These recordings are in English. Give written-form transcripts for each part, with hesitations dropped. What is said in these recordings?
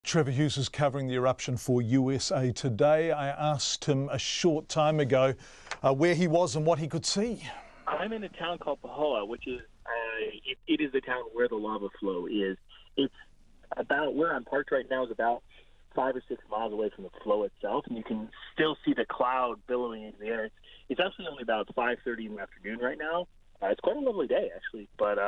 Trevor Hughes is covering the eruption for USA Today. I asked him a short time ago where he was and what he could see. I'm in a town called Pahoa, which is it is the town where the lava flow is. It's about where I'm parked right now is about 5 or 6 miles away from the flow itself, and you can still see the cloud billowing into the air. It's actually only about 5:30 in the afternoon right now. It's quite a lovely day, actually, but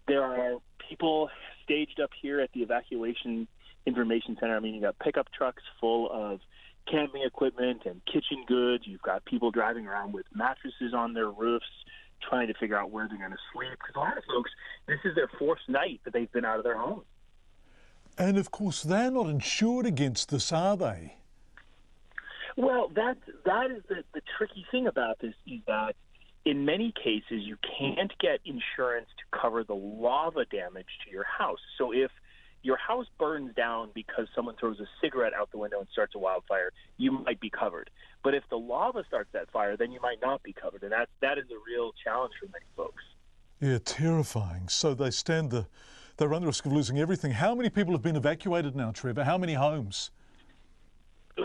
there are people staged up here at the evacuation information center. I mean, you got pickup trucks full of camping equipment and kitchen goods. You've got people driving around with mattresses on their roofs, trying to figure out where they're going to sleep. Because a lot of folks, this is their 4th night that they've been out of their homes. And of course, they're not insured against this, are they? Well, that is the tricky thing about this is that in many cases you can't get insurance to cover the lava damage to your house. So if your house burns down because someone throws a cigarette out the window and starts a wildfire, you might be covered. But if the lava starts that fire, then you might not be covered, and that is a real challenge for many folks. Yeah, terrifying. So they run the risk of losing everything. How many people have been evacuated now, Trevor? How many homes?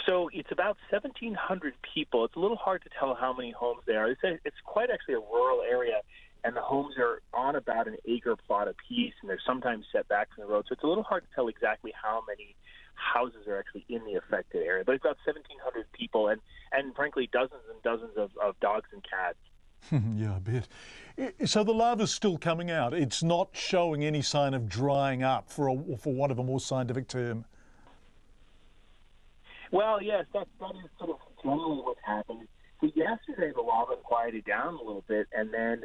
So it's about 1,700 people. It's a little hard to tell how many homes there are. It's quite actually a rural area, and the homes are on about an acre plot apiece, and they're sometimes set back from the road. So it's a little hard to tell exactly how many houses are actually in the affected area. But it's about 1,700 people, and frankly, dozens and dozens of dogs and cats. Yeah, I bet. So the lava's still coming out. It's not showing any sign of drying up, for want of a more scientific term. Well, yes, that is sort of generally what's happened. So yesterday the lava quieted down a little bit, and then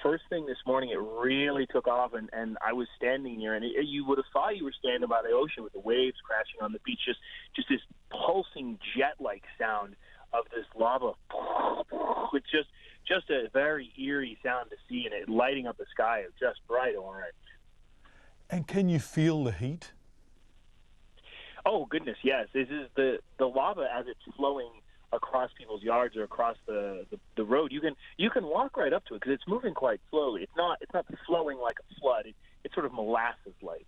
first thing this morning it really took off, and I was standing near, and you would have thought you were standing by the ocean with the waves crashing on the beach, just this pulsing jet-like sound of this lava. It's just a very eerie sound to see, and it lighting up the sky of just bright orange. And can you feel the heat? Oh, goodness, yes. This is the lava as it's flowing across people's yards or across the road. You can walk right up to it because it's moving quite slowly. It's not flowing like a flood. It's sort of molasses-like.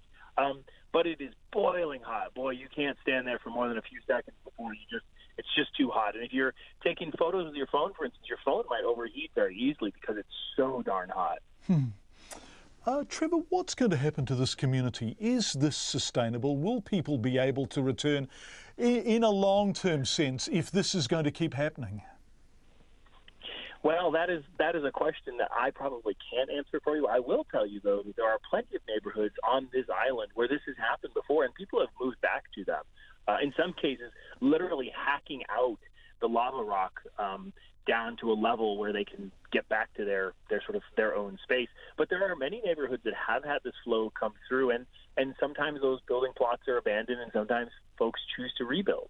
But it is boiling hot. Boy, you can't stand there for more than a few seconds before it's just too hot. And if you're taking photos with your phone, for instance, your phone might overheat very easily because it's so darn hot. Trevor, what's going to happen to this community? Is this sustainable? Will people be able to return in a long-term sense if this is going to keep happening? Well, that is a question that I probably can't answer for you. I will tell you, though, that there are plenty of neighborhoods on this island where this has happened before, and people have moved back to them. In some cases, literally hacking out the lava rock down to a level where they can get back to their own space. But there are many neighborhoods that have had this flow come through, and sometimes those building plots are abandoned, and sometimes folks choose to rebuild.